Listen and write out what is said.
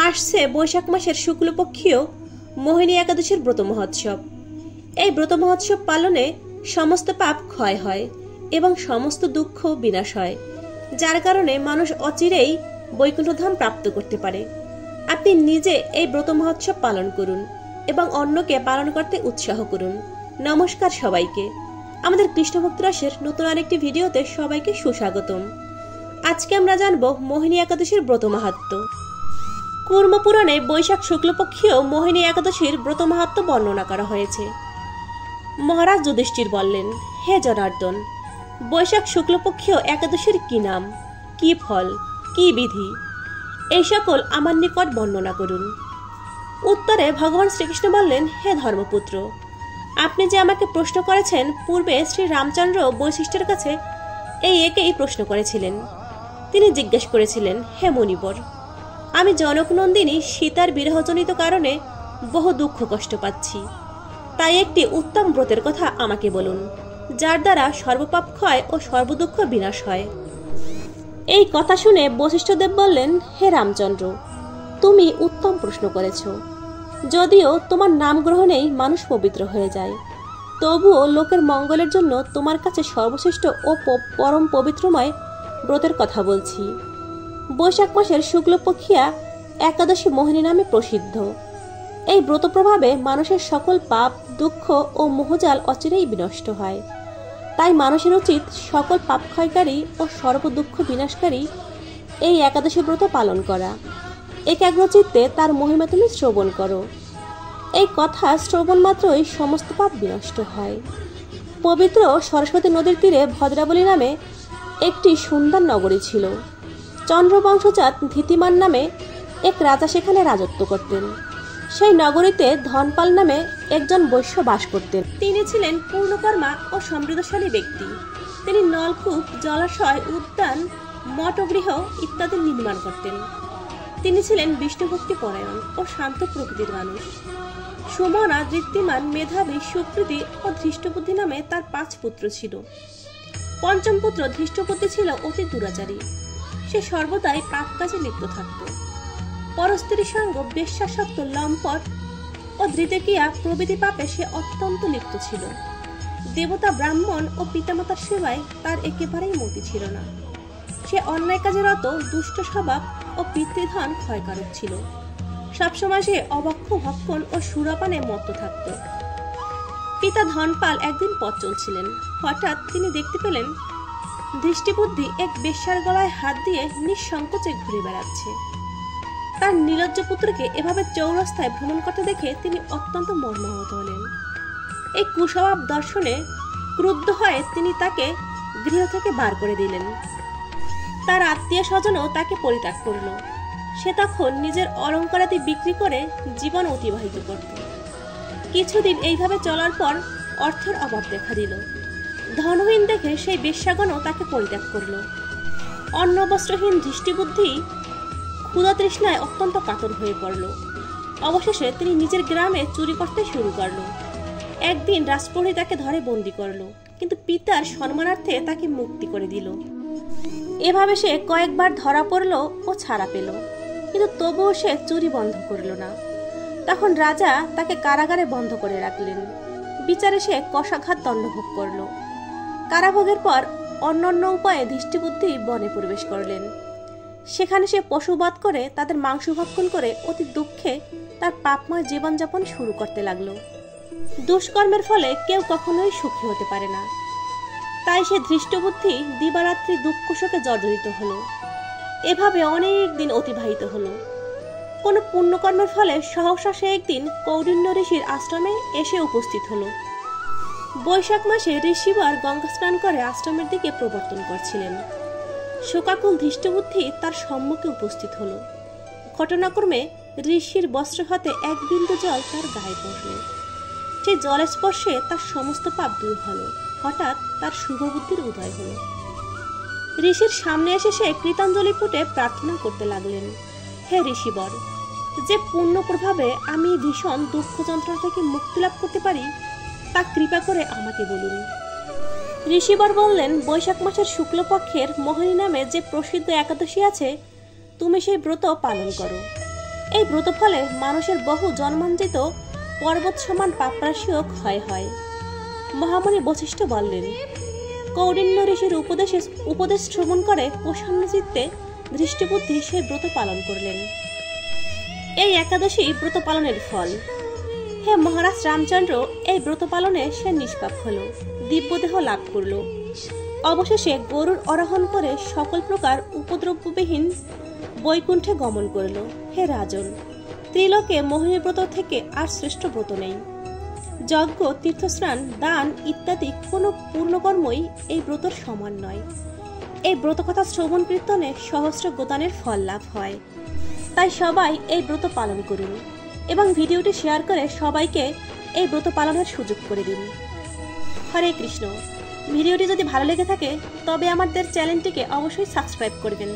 আসছে বৈশাখ মাসের শুক্লপক্ষীয় মোহিনী একাদশীর ব্রত মহোৎসব। এই ব্রত মহোৎসব পালনে সমস্ত পাপ ক্ষয় হয় এবং সমস্ত দুঃখ বিনাশ হয়, যার কারণে মানুষ অচিরেই বৈকুণ্ঠধাম প্রাপ্ত করতে পারে। আপনি নিজে এই ব্রত মহোৎসব পালন করুন এবং অন্যকে পালন করতে উৎসাহ করুন। নমস্কার সবাইকে, আমাদের কৃষ্ণ ভক্ত রাসের নতুন আরেকটি ভিডিওতে সবাইকে সুস্বাগতম। আজকে আমরা জানব মোহিনী একাদশীর ব্রত মাহাত্ম্য। কুর্ম পুরাণে বৈশাখ শুক্লপক্ষীয় মোহিনী একাদশীর ব্রত মাহাত্ম্য বর্ণনা করা হয়েছে। মহারাজ যুধিষ্ঠির বললেন, হে জনার্দন, বৈশাখ শুক্লপক্ষীয় একাদশীর কি নাম, কি ফল, কি বিধি, এই সকল আমার নিকট বর্ণনা করুন। উত্তরে ভগবান শ্রীকৃষ্ণ বললেন, হে ধর্মপুত্র, আপনি যে আমাকে প্রশ্ন করেছেন, পূর্বে শ্রী রামচন্দ্র বৈশিষ্ট্যের কাছে এই একেই প্রশ্ন করেছিলেন। তিনি জিজ্ঞেস করেছিলেন, হে মুনিবর, আমি জনকনন্দিনী সীতার বিরহজনিত কারণে বহু দুঃখ কষ্ট পাচ্ছি, তাই একটি উত্তম ব্রতের কথা আমাকে বলুন, যার দ্বারা সর্বপাপ ক্ষয় ও সর্বদুঃখ বিনাশ হয়। এই কথা শুনে বশিষ্ঠদেব বললেন, হে রামচন্দ্র, তুমি উত্তম প্রশ্ন করেছ। যদিও তোমার নাম গ্রহণেই মানুষ পবিত্র হয়ে যায়, তবুও লোকের মঙ্গলের জন্য তোমার কাছে সর্বশ্রেষ্ঠ ও পরম পবিত্রময় ব্রতের কথা বলছি। বৈশাখ মাসের শুক্লপক্ষিয়া একাদশী মোহিনী নামে প্রসিদ্ধ। এই ব্রত প্রভাবে মানুষের সকল পাপ, দুঃখ ও মোহজাল অচিরেই বিনষ্ট হয়। তাই মানুষের উচিত সকল পাপ ক্ষয়কারী ও সর্বদুঃখ বিনাশকারী এই একাদশী ব্রত পালন করা। একাগ্রচিত্তে তার মহিমা তুমি শ্রবণ করো। এই কথা শ্রবণ মাত্রই সমস্ত পাপ বিনষ্ট হয়। পবিত্র সরস্বতী নদীর তীরে ভদ্রাবলী নামে একটি সুন্দর নগরী ছিল। চন্দ্রবংশজাত ধীতিমান নামে এক রাজা সেখানে রাজত্ব করতেন। সেই নগরীতে ধনপাল নামে একজন বৈশ্য বাস করতেন। তিনি ছিলেন পূর্ণকর্মা ও সমৃদ্ধশালী ব্যক্তি। তিনি নলকূপ, জলাশয়, উদ্যান, মঠগৃহ ইত্যাদি নির্মাণ করতেন। তিনি ছিলেন বিষ্ণুভক্তি পরায়ণ ও শান্ত প্রকৃতির মানুষ। সুমনা, দৃপ্তিমান, মেধাবী, সুকৃতি ও ধৃষ্টবুদ্ধি নামে তার 5 পুত্র ছিল। পঞ্চম পুত্র ধৃষ্টবুদ্ধি ছিল অতি দুরাচারী। সে সর্বদাই পাপ কাজে লিপ্ত থাকত। পরস্ত্রীর সঙ্গ, বেশ্যাসক্ত, লম্পট ও ধৃতক্রিয়া প্রভৃতি পাপে সে অত্যন্ত লিপ্ত ছিল। দেবতা, ব্রাহ্মণ ও পিতামাতার সেবায় তার একেবারেই মতি ছিল না। সে অন্যায় কাজে রত, দুষ্ট স্বভাব ও পিতৃধন ক্ষয়কারক ছিল। সবসময় সে অবাক্ষ ভক্ষণ ও সুরাপানে মত্ত থাকত। পিতা ধনপাল একদিন পথ চলছিলেন। হঠাৎ তিনি দেখতে পেলেন দৃষ্টিবুদ্ধি এক বেশ্যার গলায় হাত দিয়ে নিঃসংকোচে ঘুরে বেড়াচ্ছে। তার নির্লজ্জ পুত্রকে এভাবে চৌরাস্তায় ভ্রমণ করতে দেখে তিনি অত্যন্ত মর্মাহত হলেন। এই কুস্বভাব দর্শনে ক্রুদ্ধ হয়ে তিনি তাকে গৃহ থেকে বার করে দিলেন। তার আত্মীয় স্বজনও তাকে পরিত্যাগ করল। সে তখন নিজের অলঙ্কারাদি বিক্রি করে জীবন অতিবাহিত করত। কিছুদিন এইভাবে চলার পর অর্থের অভাব দেখা দিল। ধনহীন দেখে সেই বেশ্যাগণও তাকে পরিত্যাগ করল। অন্ন বস্ত্রহীন দৃষ্টিবুদ্ধি ক্ষুধা তৃষ্ণায় অত্যন্ত কাতর হয়ে পড়ল। অবশেষে তিনি নিজের গ্রামে চুরি করতে শুরু করল। একদিন রাজপ্রহরী তাকে ধরে বন্দি করল, কিন্তু পিতার সম্মানার্থে তাকে মুক্তি করে দিল। এভাবে সে কয়েকবার ধরা পড়ল ও ছাড়া পেল, কিন্তু তবুও সে চুরি বন্ধ করল না। তখন রাজা তাকে কারাগারে বন্ধ করে রাখলেন। বিচারে সে কষাঘাত দণ্ডভোগ করল। কারাভোগের পর অন্যান্য উপায়ে দৃষ্টিবুদ্ধি বনে প্রবেশ করলেন। সেখানে সে পশুবধ করে তাদের মাংস ভক্ষণ করে অতি দুঃখে তার পাপময় জীবনযাপন শুরু করতে লাগলো। দুষ্কর্মের ফলে কেউ কখনোই সুখী হতে পারে না। তাই সে দৃষ্টবুদ্ধি দিবারাত্রি দুঃখ শোকে জর্জরিত হলো। এভাবে অনেক দিন অতিবাহিত হলো। কোনো পুণ্যকর্মের ফলে সহসা সে একদিন কৌডিন্য ঋষির আশ্রমে এসে উপস্থিত হলো। বৈশাখ মাসে ঋষিবর গঙ্গা স্নান করে আশ্রমের দিকে প্রবর্তন করছিলেন। শোকাকুল ধৃষ্টবুদ্ধি তার সম্মুখে উপস্থিত হলো। ঘটনাক্রমে ঋষির বস্ত্র হতে এক বিন্দু জল তার গায়ে পড়ল। সেই জলের স্পর্শে তার সমস্ত পাপ দূর হলো। হঠাৎ তার শুভবুদ্ধির উদয় হলো। ঋষির সামনে এসে সে কৃতাঞ্জলি ফুটে প্রার্থনা করতে লাগলেন, হে ঋষিবর, যে পুণ্য প্রভাবে আমি ভীষণ দুঃখ যন্ত্রণা থেকে মুক্তি লাভ করতে পারি, তা কৃপা করে আমাকে বলুন। ঋষিবর বললেন, বৈশাখ মাসের শুক্লপক্ষের মোহিনী নামে যে প্রসিদ্ধ একাদশী আছে, তুমি সেই ব্রত পালন করো। এই ব্রত ফলে মানুষের বহু জন্মান্তরিত পর্বত সমান পাপরাশিও ক্ষয় হয়। মহামুনি বশিষ্ঠ বললেন, কৌণ্ডিন্য ঋষির উপদেশ শ্রবণ করে প্রসন্ন চিত্তে দৃষ্টিবুদ্ধি সেই ব্রত পালন করলেন। এই একাদশী ব্রত পালনের ফল। হে মহারাজ রামচন্দ্র, এই ব্রত পালনে সে নিষ্পাপ হল, দিব্যদেহ লাভ করল। অবশেষে গরুর আরোহণ করে সকল প্রকার উপদ্রববিহীন বৈকুণ্ঠে গমন করল। হে রাজন, ত্রিলোকে মোহিনী ব্রত থেকে আর শ্রেষ্ঠ ব্রত নেই। যজ্ঞ, তীর্থস্নান, দান ইত্যাদি কোনো পূর্ণকর্মই এই ব্রতর সমান নয়। এই ব্রতকথা শ্রবণ কীর্তনে সহস্র গোদানের ফল লাভ হয়। তাই সবাই এই ব্রত পালন করুন এবং ভিডিওটি শেয়ার করে সবাইকে এই ব্রত পালনের সুযোগ করে দিন। হরে কৃষ্ণ। ভিডিওটি যদি ভালো লেগে থাকে তবে আমাদের চ্যানেলটিকে অবশ্যই সাবস্ক্রাইব করবেন।